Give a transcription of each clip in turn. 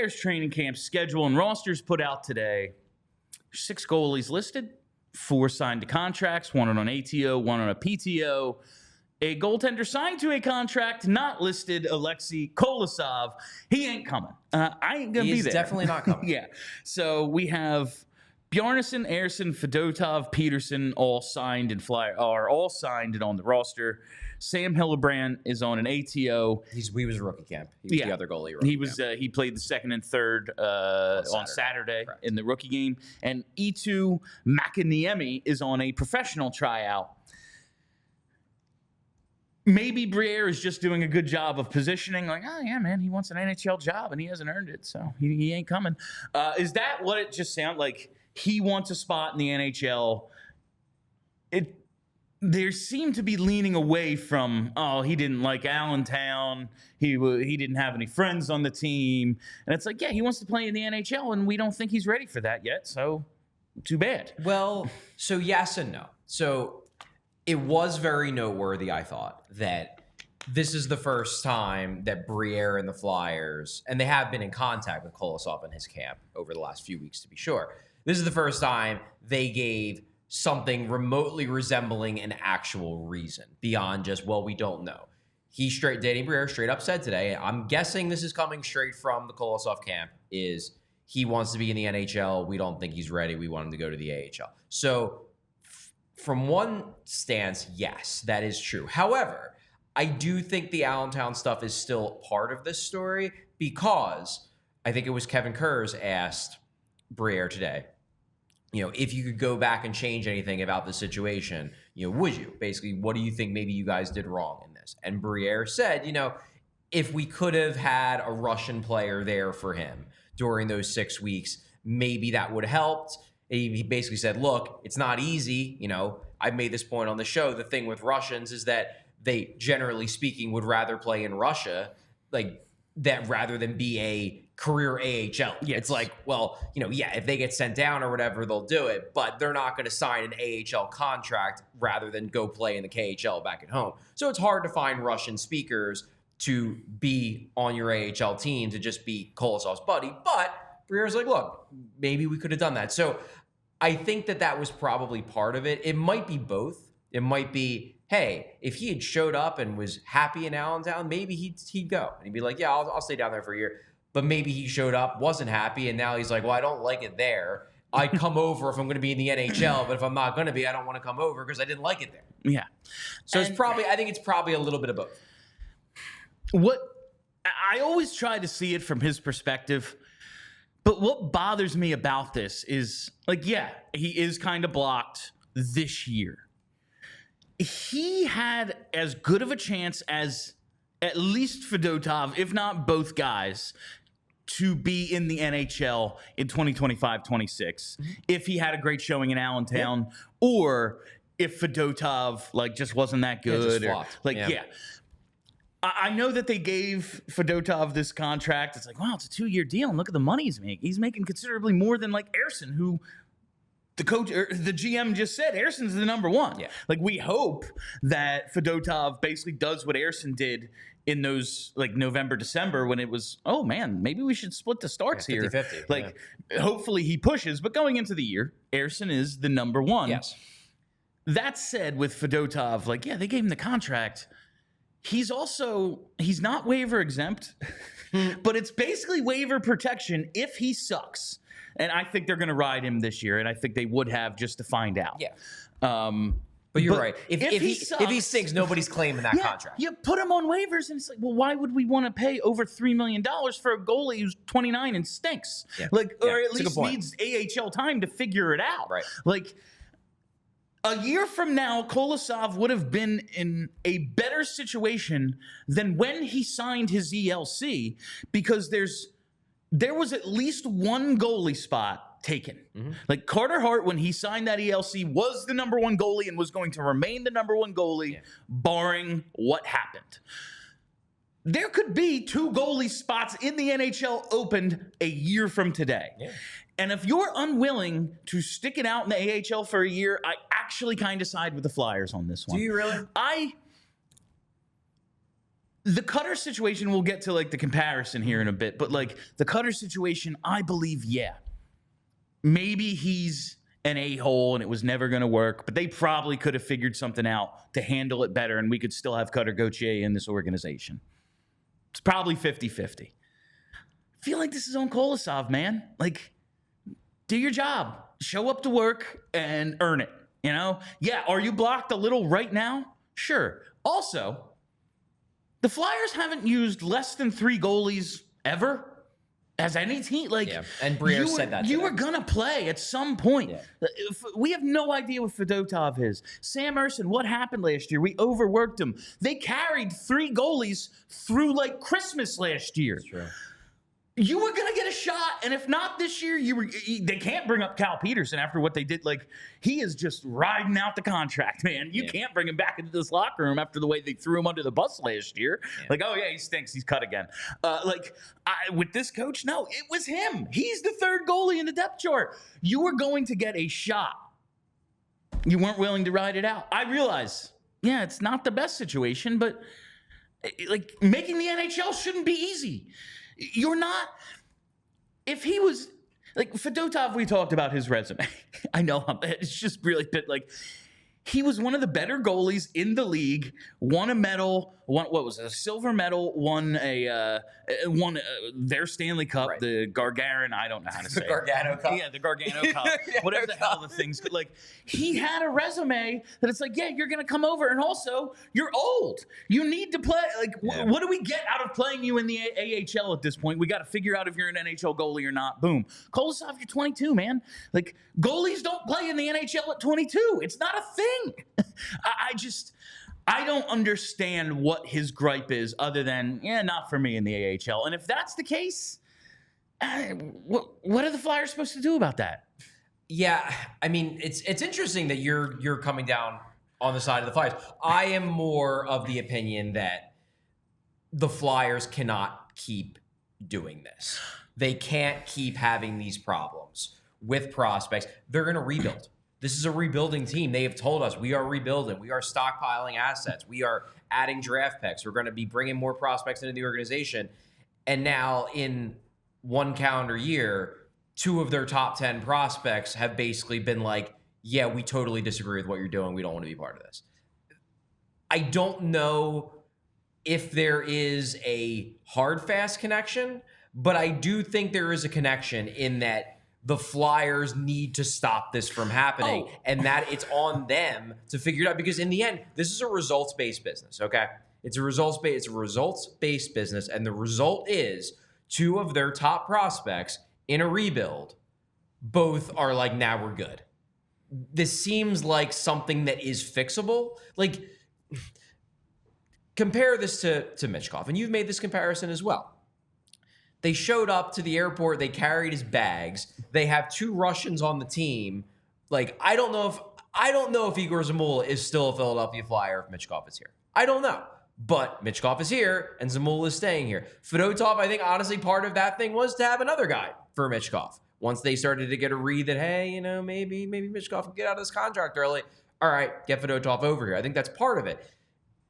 Flyers training camp schedule and rosters put out today. 6 goalies listed, 4 signed to contracts, 1 on ATO, 1 on a PTO. A goaltender signed to a contract not listed, Alexei Kolosov. He ain't coming. I ain't going to be there. He's definitely not coming. Yeah. So we have Bjarnason, Ersson, Fedotov, Peterson all signed and all signed and on the roster. Sam Hillebrand is on an ATO. He was a rookie camp. He was the other goalie. He was. He played the second and third on Saturday in the rookie game. And Eetu Makiniemi is on a professional tryout. Maybe Briere is just doing a good job of positioning, like, oh, yeah, man, he wants an NHL job, and he hasn't earned it, so he ain't coming. Is that what it just sounds like? He wants a spot in the NHL. There seem to be leaning away from, oh, he didn't like Allentown. He didn't have any friends on the team. And it's like, yeah, he wants to play in the NHL, and we don't think he's ready for that yet, so too bad. Well, so yes and no. So it was very noteworthy, I thought, that this is the first time that Briere and the Flyers, and they have been in contact with Kolosov and his camp over the last few weeks, to be sure. This is the first time they gave something remotely resembling an actual reason beyond just, well, we don't know. Danny Briere straight up said today, I'm guessing this is coming straight from the Kolosov camp, is he wants to be in the NHL. We don't think he's ready. We want him to go to the AHL. So from one stance, yes, that is true. However, I do think the Allentown stuff is still part of this story because I think it was Kevin Kurz asked Briere today, if you could go back and change anything about the situation, would you? Basically, what do you think maybe you guys did wrong in this? And Briere said, if we could have had a Russian player there for him during those 6 weeks, maybe that would have helped. He basically said, look, it's not easy. I've made this point on the show. The thing with Russians is that they, generally speaking, would rather play in Russia, like that, rather than be a career AHL. Yeah, it's like, well, if they get sent down or whatever, they'll do it, but they're not going to sign an AHL contract rather than go play in the KHL back at home. So it's hard to find Russian speakers to be on your AHL team to just be Kolosov's buddy. But Briere's like, look, maybe we could have done that. So I think that was probably part of it. It might be both. It might be, hey, if he had showed up and was happy in Allentown, maybe he'd go. And he'd be like, yeah, I'll stay down there for a year. But maybe he showed up, wasn't happy, and now he's like, well, I don't like it there. I'd come over if I'm going to be in the NHL, but if I'm not going to be, I don't want to come over because I didn't like it there. Yeah. So I think it's probably a little bit of both. What I always try to see it from his perspective. But what bothers me about this is, he is kind of blocked this year. He had as good of a chance as at least Fedotov, if not both guys, to be in the NHL in 2025-26 if he had a great showing in Allentown or if Fedotov, just wasn't that good. I know that they gave Fedotov this contract. It's like, wow, it's a 2-year deal, and look at the money he's making. He's making considerably more than Ersson, who the coach or the GM just said Ersson's the number one. Yeah. We hope that Fedotov basically does what Ersson did in those November, December when it was, oh man, maybe we should split the starts 50-50, here. Hopefully he pushes, but going into the year, Ersson is the number one. Yes. That said, with Fedotov, they gave him the contract. He's not waiver exempt, but it's basically waiver protection if he sucks. And I think they're going to ride him this year, and I think they would have just to find out. Yeah. But you're right. If he stinks, nobody's claiming that contract. You put him on waivers, and it's like, well, why would we want to pay over $3 million for a goalie who's 29 and stinks? Yeah. Or at least needs AHL time to figure it out. Right. A year from now, Kolosov would have been in a better situation than when he signed his ELC because there was at least one goalie spot taken. Mm-hmm. Carter Hart, when he signed that ELC, was the number one goalie and was going to remain the number one goalie, barring what happened. There could be 2 goalie spots in the NHL opened a year from today. Yeah. And if you're unwilling to stick it out in the AHL for a year, I actually kind of side with the Flyers on this one. Do you really? the Cutter situation, we'll get to like the comparison here in a bit, but like the Cutter situation, I believe, yeah, maybe he's an a-hole and it was never going to work, but they probably could have figured something out to handle it better, and we could still have Cutter Gauthier in this organization. It's probably 50-50. I feel like this is on Kolosov, man. Like, do your job. Show up to work and earn it, you know? Yeah, are you blocked a little right now? Sure. Also, the Flyers haven't used less than 3 goalies ever. As any team, like, yeah. And Briere said that you were gonna play at some point. Yeah. We have no idea what Fedotov is. Sam Ersson, what happened last year? We overworked him. They carried 3 goalies through like Christmas last year. That's true. You were gonna get a shot, and if not this year, they can't bring up Cal Peterson after what they did. Like, he is just riding out the contract, man. You can't bring him back into this locker room after the way they threw him under the bus last year. Yeah. Like, oh yeah, he stinks. He's cut again. With this coach, no, it was him. He's the 3rd goalie in the depth chart. You were going to get a shot. You weren't willing to ride it out. I realize, yeah, it's not the best situation, but like making the NHL shouldn't be easy. You're not. If he was like Fedotov, we talked about his resume. I know it's just really bit like he was one of the better goalies in the league. Won a medal. What was it? A silver medal. Won their Stanley Cup. Right. The Gargarin. I don't know how to say the Gargano Cup. Yeah, the Gargano Cup. Whatever the hell the thing's like. He had a resume that it's like, yeah, you're gonna come over, and also you're old. You need to play. Like, what do we get out of playing you in the AHL at this point? We got to figure out if you're an NHL goalie or not. Boom. Kolosov, you're 22, man. Like, goalies don't play in the NHL at 22. It's not a thing. I don't understand what his gripe is other than, yeah, not for me in the AHL. And if that's the case, what are the Flyers supposed to do about that? Yeah, I mean, it's interesting that you're coming down on the side of the Flyers. I am more of the opinion that the Flyers cannot keep doing this. They can't keep having these problems with prospects. They're going to rebuild. This is a rebuilding team. They have told us we are rebuilding. We are stockpiling assets. We are adding draft picks. We're going to be bringing more prospects into the organization. And now in 1 calendar year, 2 of their top 10 prospects have basically been like, yeah, we totally disagree with what you're doing. We don't want to be part of this. I don't know if there is a hard, fast connection, but I do think there is a connection in that the Flyers need to stop this from happening, and that it's on them to figure it out. Because in the end, this is a results-based business, okay? It's a results-based business, and the result is 2 of their top prospects in a rebuild both are like, now we're good. This seems like something that is fixable. Like, compare this to Michkov, and you've made this comparison as well. They showed up to the airport. They carried his bags. They have 2 Russians on the team. Like, I don't know if Igor Zamula is still a Philadelphia Flyer if Michkov is here. I don't know. But Michkov is here, and Zamula is staying here. Fedotov, I think, honestly, part of that thing was to have another guy for Michkov. Once they started to get a read that, hey, you know, maybe Michkov can get out of this contract early. All right, get Fedotov over here. I think that's part of it.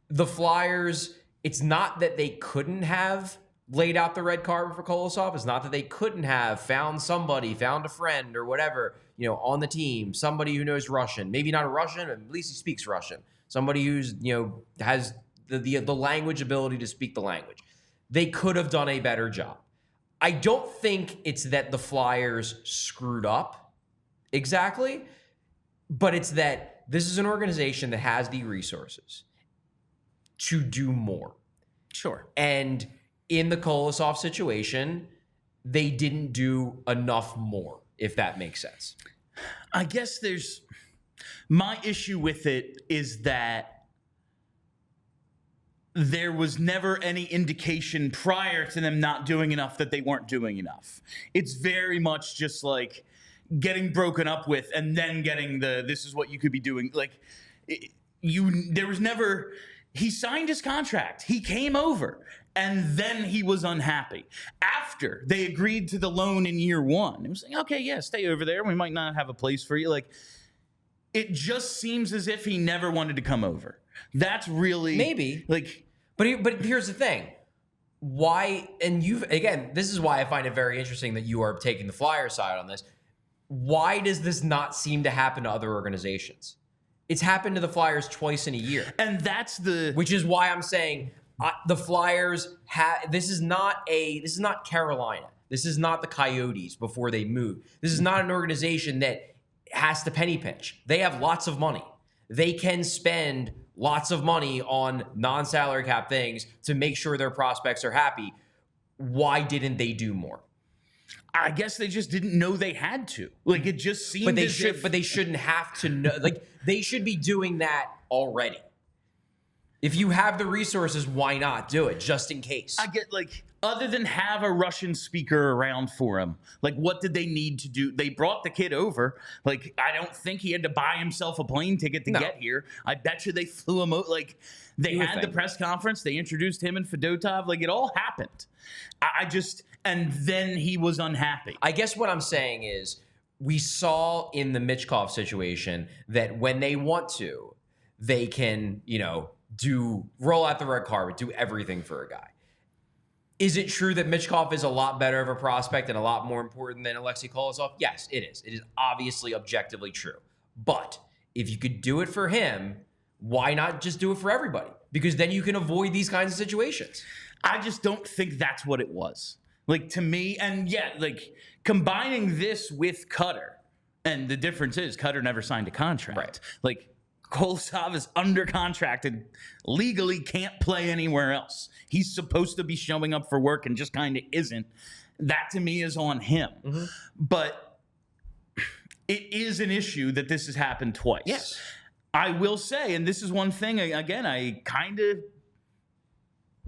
The Flyers, it's not that they couldn't have laid out the red carpet for Kolosov. It's not that they couldn't have found a friend or whatever, you know, on the team, somebody who knows Russian, maybe not a Russian, at least he speaks Russian, somebody who's, you know, has the language ability to speak the language. They could have done a better job. I don't think it's that the Flyers screwed up exactly, but it's that this is an organization that has the resources to do more. Sure. And in the Kolosov situation, they didn't do enough more, if that makes sense. I guess my issue with it is that there was never any indication prior to them not doing enough that they weren't doing enough. It's very much just like getting broken up with and then getting this is what you could be doing. Like, there was never, he signed his contract. He came over. And then he was unhappy. After they agreed to the loan in year 1, it was like, okay, yeah, stay over there. We might not have a place for you. Like, it just seems as if he never wanted to come over. That's really maybe like, But here's the thing. Why, and this is why I find it very interesting that you are taking the Flyers side on this. Why does this not seem to happen to other organizations? It's happened to the Flyers twice in a year. And that's which is why I'm saying the Flyers this is not Carolina. This is not the Coyotes before they move. This is not an organization that has to penny pinch. They have lots of money. They can spend lots of money on non-salary cap things to make sure their prospects are happy. Why didn't they do more? I guess they just didn't know they had to. Like, it just seemed but they shouldn't have to know. Like, they should be doing that already. If you have the resources, why not do it, just in case? I get, like, other than have a Russian speaker around for him, like, what did they need to do? They brought the kid over. Like, I don't think he had to buy himself a plane ticket to get here. I bet you they flew him out. Like, they had the press conference. They introduced him and Fedotov. Like, it all happened. And then he was unhappy. I guess what I'm saying is we saw in the Michkov situation that when they want to, they can, roll out the red carpet, do everything for a guy. Is it true that Michkov is a lot better of a prospect and a lot more important than Alexei Kolosov? Yes, it is. It is obviously objectively true. But if you could do it for him, why not just do it for everybody? Because then you can avoid these kinds of situations. I just don't think that's what it was. Like, to me, and combining this with Cutter, and the difference is Cutter never signed a contract. Right. Like, Kolosov is under contract and legally can't play anywhere else. He's supposed to be showing up for work and just kind of isn't. That, to me, is on him. Mm-hmm. But it is an issue that this has happened twice. Yes. I will say, and this is one thing, again, I kind of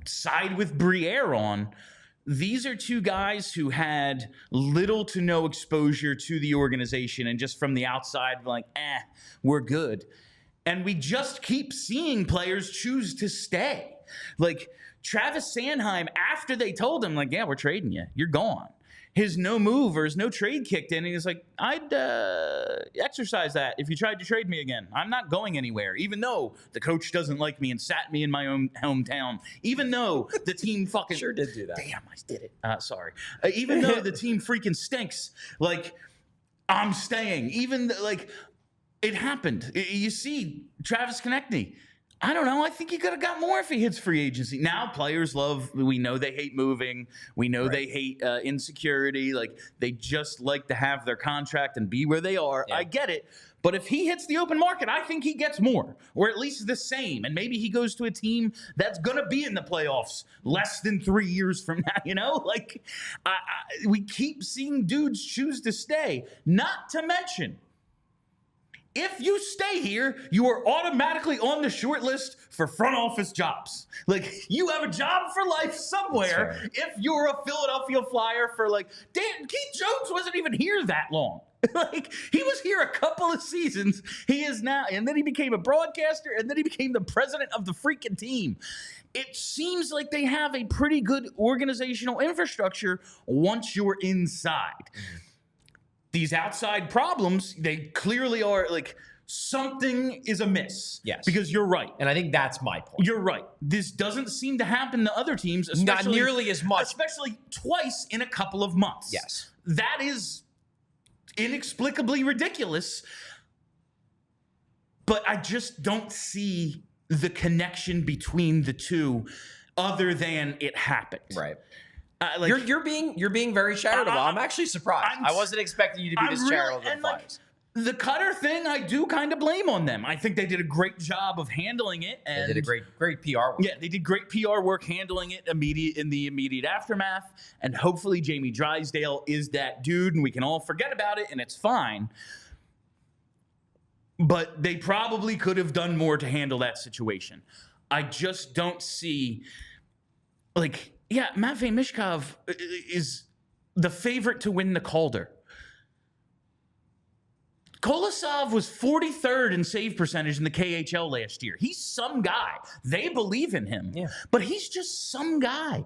side with Briere on. These are two guys who had little to no exposure to the organization and just from the outside, like, we're good. And we just keep seeing players choose to stay. Like, Travis Sanheim, after they told him, like, yeah, we're trading you. You're gone. His no move or his no trade kicked in. And he was like, I'd exercise that if you tried to trade me again. I'm not going anywhere, even though the coach doesn't like me and sat me in my own hometown. Even though the team fucking... Sure did do that. Damn, I did it. Sorry. Even though the team freaking stinks, like, I'm staying. It happened. You see, Travis Konechny, I don't know. I think he could have got more if he hits free agency. Now players we know they hate moving. We know they hate insecurity. Like, they just like to have their contract and be where they are. Yeah. I get it. But if he hits the open market, I think he gets more, or at least the same. And maybe he goes to a team that's going to be in the playoffs less than 3 years from now. Like, we keep seeing dudes choose to stay. Not to mention, if you stay here, you are automatically on the short list for front office jobs. Like, you have a job for life somewhere if you're a Philadelphia Flyer for, like, damn, Keith Jones wasn't even here that long. Like, he was here a couple of seasons. He is now, and then he became a broadcaster, and then he became the president of the freaking team. It seems like they have a pretty good organizational infrastructure once you're inside. Mm-hmm. These outside problems, they clearly are, like, something is amiss. Yes. Because you're right. And I think that's my point. You're right. This doesn't seem to happen to other teams, not nearly as much. Especially twice in a couple of months. Yes. That is inexplicably ridiculous. But I just don't see the connection between the two other than it happened. Right. You're being very charitable. I'm actually surprised. I wasn't expecting you to be this charitable to the Flyers. The Cutter thing, I do kind of blame on them. I think they did a great job of handling it. And they did a great PR work. Yeah, they did great PR work handling it in the immediate aftermath. And hopefully Jamie Drysdale is that dude, and we can all forget about it, and it's fine. But they probably could have done more to handle that situation. I just don't see, like... Yeah, Matvei Michkov is the favorite to win the Calder. Kolosov was 43rd in save percentage in the KHL last year. He's some guy. They believe in him. Yeah. But he's just some guy.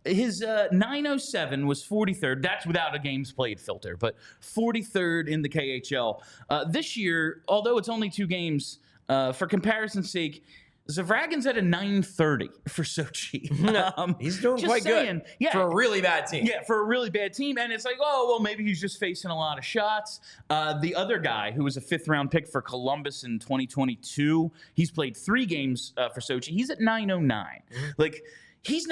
His 907 was 43rd. That's without a games played filter, but 43rd in the KHL. This year, although it's only 2 games, for comparison's sake, Zavragin's at a 930 for Sochi. He's doing just quite saying, good yeah, for a really bad team. Yeah, for a really bad team. And it's like, oh, well, maybe he's just facing a lot of shots. The other guy, who was a 5th-round pick for Columbus in 2022, he's played 3 games for Sochi. He's at 909. Like, he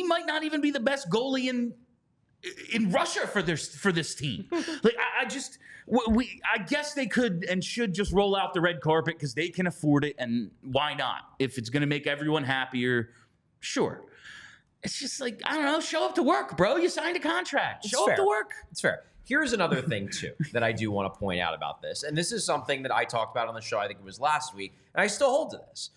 might not even be the best goalie in Russia for this team. Like, I guess they could and should just roll out the red carpet because they can afford it, and why not? If it's going to make everyone happier, sure. It's just like, I don't know, show up to work, bro. You signed a contract. Show up to work. It's fair. Here's another thing, too, that I do want to point out about this, and this is something that I talked about on the show, I think it was last week, and I still hold to this.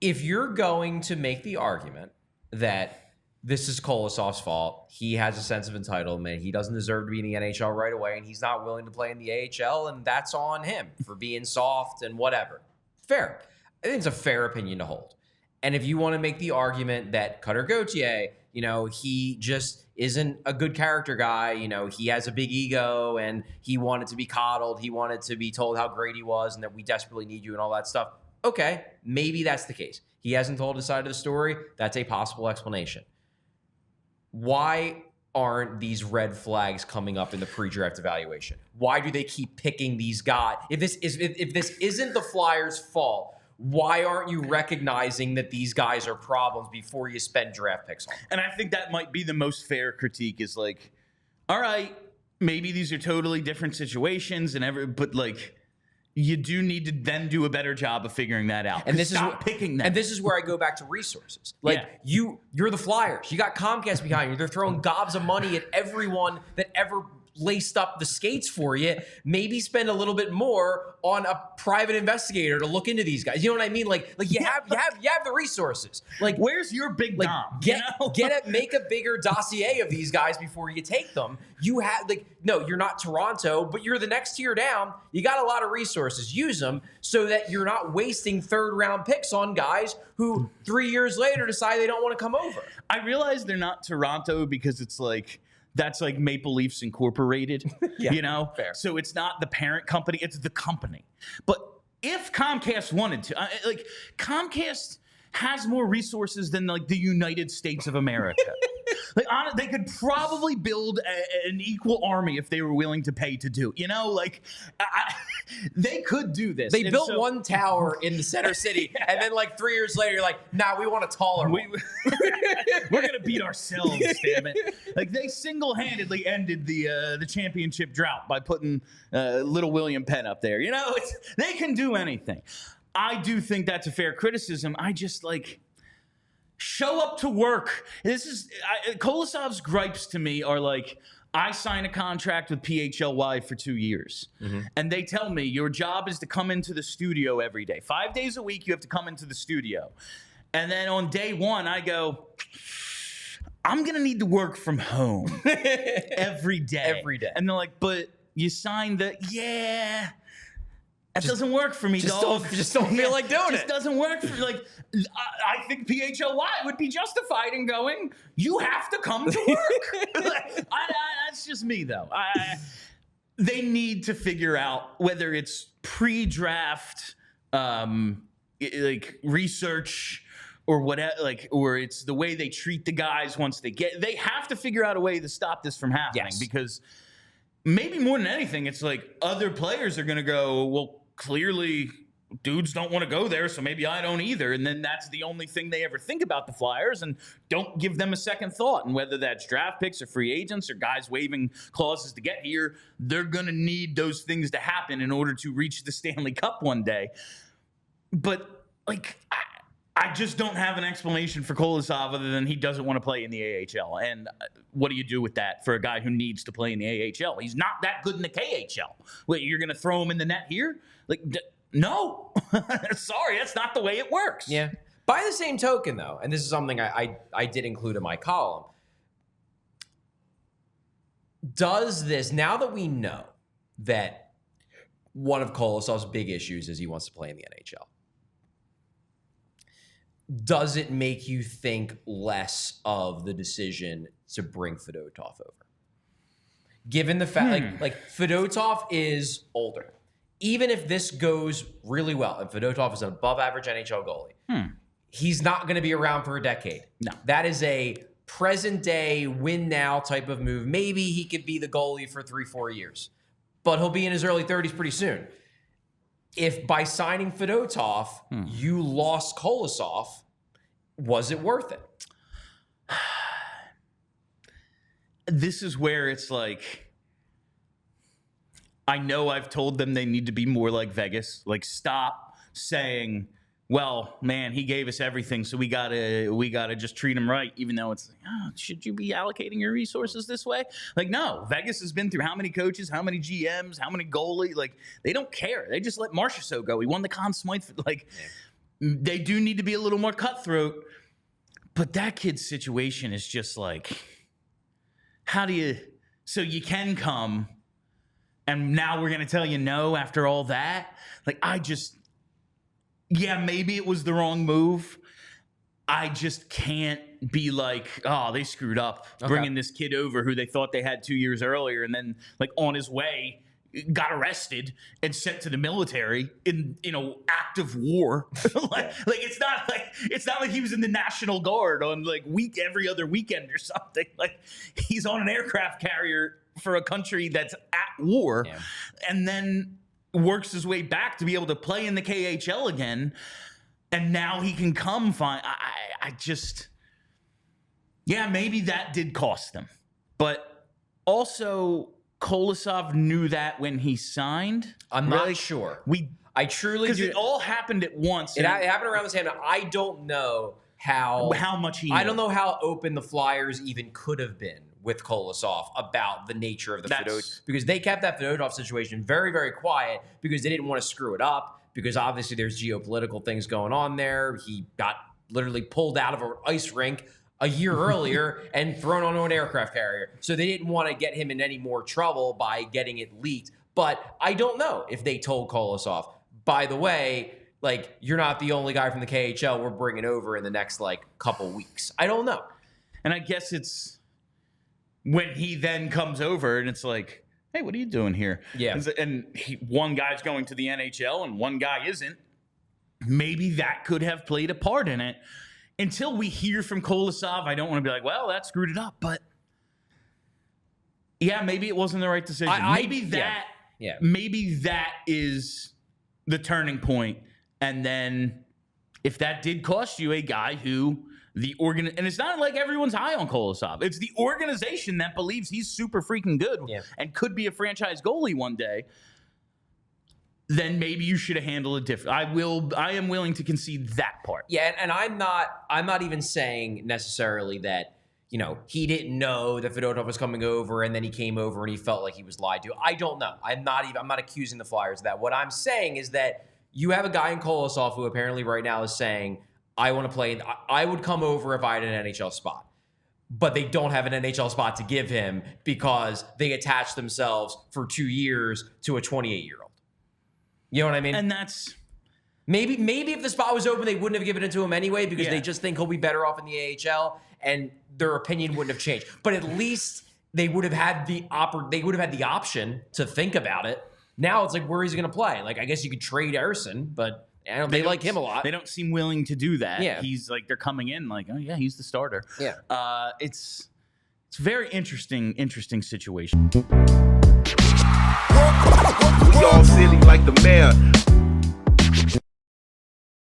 If you're going to make the argument that this is Kolosov's fault, he has a sense of entitlement, he doesn't deserve to be in the NHL right away, and he's not willing to play in the AHL, and that's on him for being soft and whatever. Fair. I think it's a fair opinion to hold. And if you want to make the argument that Cutter Gauthier, he just isn't a good character guy, he has a big ego and he wanted to be coddled, he wanted to be told how great he was and that we desperately need you and all that stuff. Okay, maybe that's the case. He hasn't told his side of the story. That's a possible explanation. Why aren't these red flags coming up in the pre-draft evaluation? Why do they keep picking these guys? If this isn't the Flyers' fault, why aren't you recognizing that these guys are problems before you spend draft picks on them? And I think that might be the most fair critique is like, all right, maybe these are totally different situations but like, you do need to then do a better job of figuring that out. And this is picking them. And this is where I go back to resources. Like you're the Flyers. You got Comcast behind you. They're throwing gobs of money at everyone that ever laced up the skates for you. Maybe spend a little bit more on a private investigator to look into these guys. You know what I mean? Like you have the resources. Like, where's your big dom? Make a bigger dossier of these guys before you take them. You have no, you're not Toronto, but you're the next tier down. You got a lot of resources. Use them so that you're not wasting 3rd-round picks on guys who 3 years later decide they don't want to come over. I realize they're not Toronto because it's like, that's like Maple Leafs Incorporated, Fair. So it's not the parent company, it's the company. But if Comcast wanted to, Comcast has more resources than like the United States of America. They could probably build an equal army if they were willing to pay to do. They could do this. They built one tower in the center city, and then 3 years later, you're like, nah, we want a taller one. We're gonna beat ourselves, damn it! Like they single-handedly ended the championship drought by putting Little William Penn up there. They can do anything. I do think that's a fair criticism. I just show up to work. Kolosov's gripes to me are like, I sign a contract with PHLY for 2 years. Mm-hmm. And they tell me your job is to come into the studio every day. 5 days a week, you have to come into the studio. And then on day 1, I go, I'm going to need to work from home every day. Every day. And they're like, but you signed that doesn't work for me, dog. Just don't feel like doing it. Just doesn't work for me. I think PHLY would be justified in going, you have to come to work. That's just me, though. They need to figure out whether it's pre-draft, research or whatever, or it's the way they treat the guys once they have to figure out a way to stop this from happening. Yes. Because maybe more than anything, it's like other players are going to go, well, clearly dudes don't want to go there, so maybe I don't either. And then that's the only thing they ever think about the Flyers and don't give them a second thought. And whether that's draft picks or free agents or guys waiving clauses to get here, they're going to need those things to happen in order to reach the Stanley Cup one day. But, I just don't have an explanation for Kolosov other than he doesn't want to play in the AHL. And what do you do with that for a guy who needs to play in the AHL? He's not that good in the KHL. Wait, you're going to throw him in the net here? No. Sorry, that's not the way it works. Yeah. By the same token, though, and this is something I did include in my column, does this, now that we know that one of Kolosov's big issues is he wants to play in the NHL, does it make you think less of the decision to bring Fedotov over? Given the fact, Fedotov is older. even if this goes really well, and Fedotov is an above-average NHL goalie, he's not going to be around for a decade. No. That is a present-day, win-now type of move. Maybe he could be the goalie for 3-4 years, but he'll be in his early 30s pretty soon. If by signing Fedotov, you lost Kolosov, was it worth it? This is where it's like, I know I've told them they need to be more like Vegas. Like, stop saying, well, man, he gave us everything, so we gotta just treat him right, even though it's like, oh, should you be allocating your resources this way? Like, no, Vegas has been through how many coaches, how many GMs, how many goalies? Like, they don't care. They just let Marchessault go. He won the Conn Smythe. Like, they do need to be a little more cutthroat. But that kid's situation is just like, how do you? So you can come, and now we're gonna tell you no after all that? Like, yeah, maybe it was the wrong move. I just can't be like, oh, they screwed up bringing this kid over who they thought they had 2 years earlier, and then like on his way got arrested and sent to the military in active war. like it's not like he was in the National Guard on like every other weekend or something. Like, he's on an aircraft carrier for a country that's at war, and then works his way back to be able to play in the KHL again, and now he can come fine. I just, maybe that did cost them, but also Kolosov knew that when he signed. I'm not sure. I truly do. Because it all happened at once. It happened around the same time. I don't know how much he knew. I don't know how open the Flyers even could have been with Kolosov about the nature of the Fedotov, because they kept that Fedotov situation very, very quiet because they didn't want to screw it up, because obviously there's geopolitical things going on there. He got literally pulled out of an ice rink a year earlier and thrown onto an aircraft carrier. So they didn't want to get him in any more trouble by getting it leaked. But I don't know if they told Kolosov, by the way, like, you're not the only guy from the KHL we're bringing over in the next like couple weeks. I don't know. And I guess it's when he then comes over and it's like, hey, what are you doing here? Yeah. And one guy's going to the NHL and one guy isn't. Maybe that could have played a part in it. Until we hear from Kolosov, I don't want to be like, well, that screwed it up. But yeah, maybe it wasn't the right decision. Maybe that is the turning point. And then if that did cost you a guy who and it's not like everyone's high on Kolosov. It's the organization that believes he's super freaking good and could be a franchise goalie one day. Then maybe you should have handled it different. I am willing to concede that part. Yeah, and I'm not even saying necessarily that, he didn't know that Fedotov was coming over and then he came over and he felt like he was lied to. I don't know. I'm not accusing the Flyers of that. What I'm saying is that you have a guy in Kolosov who apparently right now is saying, I want to play. I would come over if I had an NHL spot. But they don't have an NHL spot to give him because they attached themselves for 2 years to a 28-year-old. You know what I mean? And that's... Maybe if the spot was open, they wouldn't have given it to him anyway because they just think he'll be better off in the AHL and their opinion wouldn't have changed. But at least they would have had the option to think about it. Now it's like, where is he going to play? Like, I guess you could trade Erson, but... They like him a lot. They don't seem willing to do that. Yeah. He's like, they're coming in like, oh yeah, he's the starter. Yeah. It's very interesting situation. We all silly like the mayor.